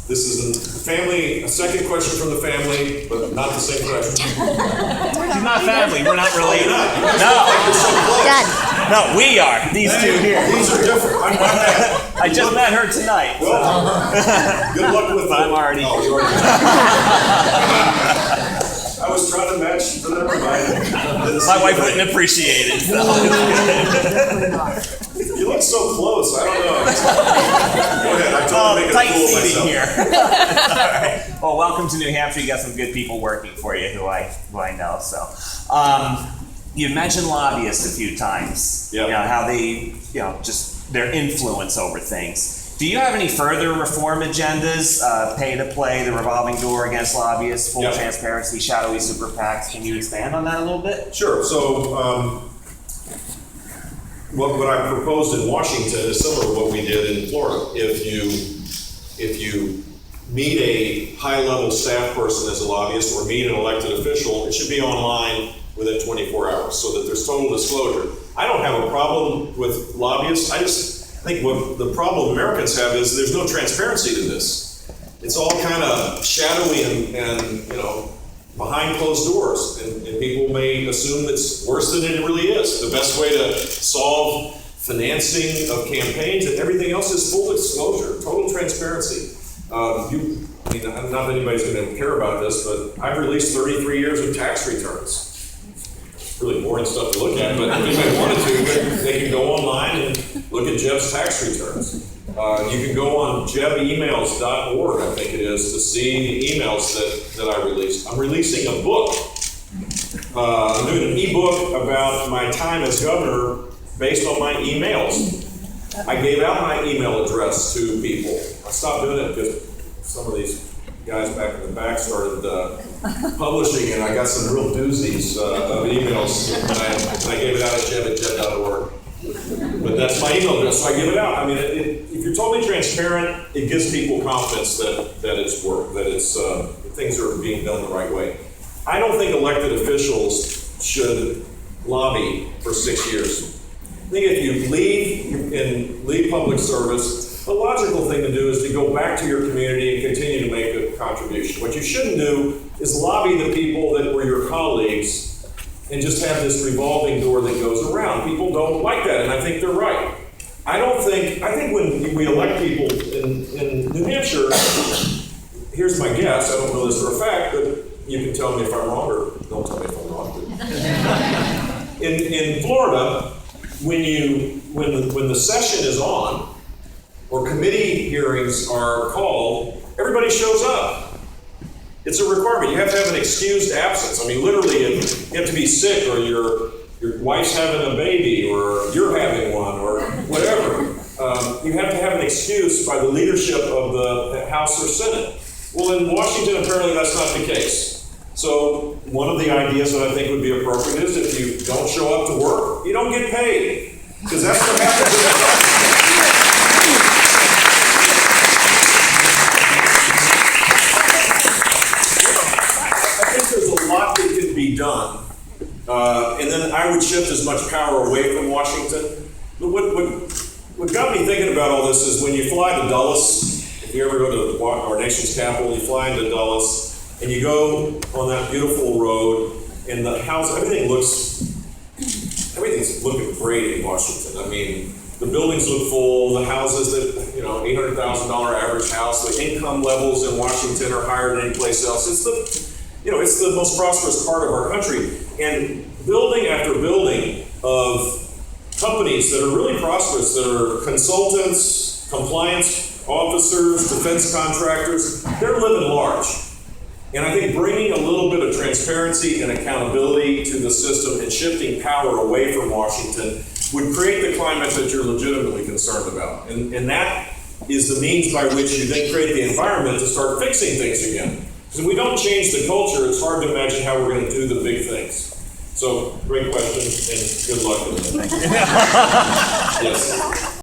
This is a second question from the family, but not the same question. She's not family. We're not related. No. You're so close. Dad. No, we are. These two here. These are different. I'm not that. I just met her tonight. So. Well, good luck with that. I'm already. Oh, you already. I was trying to match, but never mind. My wife wouldn't appreciate it. So. You look so close. I don't know. Go ahead. I told you to make tight a fool of seating myself. here. All right. Well, welcome to New Hampshire. You got some good people working for you who I know. So, you mentioned lobbyists a few times. Yeah. You know how they, just their influence over things. Do you have any further reform agendas? Pay to play, the revolving door against lobbyists, full transparency, shadowy super PACs. Can you expand on that a little bit? Sure. So, what I proposed in Washington is similar to what we did in Florida. If you meet a high-level staff person as a lobbyist or meet an elected official, it should be online within 24 hours so that there's total disclosure. I don't have a problem with lobbyists. I think what the problem Americans have is there's no transparency to this. It's all kind of shadowy and behind closed doors, and people may assume it's worse than it really is. The best way to solve financing of campaigns and everything else is full disclosure, total transparency. Not that anybody's going to care about this, but I've released 33 years of tax returns. Really boring stuff to look at, but if anybody wanted to, they can go online and look at Jeb's tax returns. You can go on jebemails.org, I think it is, to see the emails that I released. I'm releasing a book. I'm doing an ebook about my time as governor based on my emails. I gave out my email address to people. I stopped doing it because some of these guys back in the back started publishing, and I got some real doozies of emails, and I gave it out at jeb@jeb.org. But that's my email address, so I give it out. I mean, if you're totally transparent, it gives people confidence that it's work, that things are being done the right way. I don't think elected officials should lobby for 6 years. I think if you leave public service, the logical thing to do is to go back to your community and continue to make a contribution. What you shouldn't do is lobby the people that were your colleagues and just have this revolving door that goes around. People don't like that, and I think they're right. I think when we elect people in New Hampshire, here's my guess, I don't know this for a fact, but you can tell me if I'm wrong, or don't tell me if I'm wrong. In Florida, when the session is on, or committee hearings are called, everybody shows up. It's a requirement. You have to have an excused absence. I mean, literally, you have to be sick, or your wife's having a baby, or you're having one, or whatever. You have to have an excuse by the leadership of the House or Senate. Well, in Washington, apparently that's not the case. So one of the ideas that I think would be appropriate is if you don't show up to work, you don't get paid. Because that's what happens. Be done, and then I would shift as much power away from Washington. But what got me thinking about all this is when you fly to Dulles, if you ever go to our nation's capital, you fly into Dulles, and you go on that beautiful road, and the house, everything's looking great in Washington. I mean, the buildings look full, the houses that, $800,000 average house, the income levels in Washington are higher than any place else. It's the most prosperous part of our country. And building after building of companies that are really prosperous, that are consultants, compliance officers, defense contractors, they're living large. And I think bringing a little bit of transparency and accountability to the system and shifting power away from Washington would create the climate that you're legitimately concerned about. And that is the means by which you then create the environment to start fixing things again. Because if we don't change the culture, it's hard to imagine how we're going to do the big things. So, great question, and good luck with it. Thank you. Yes.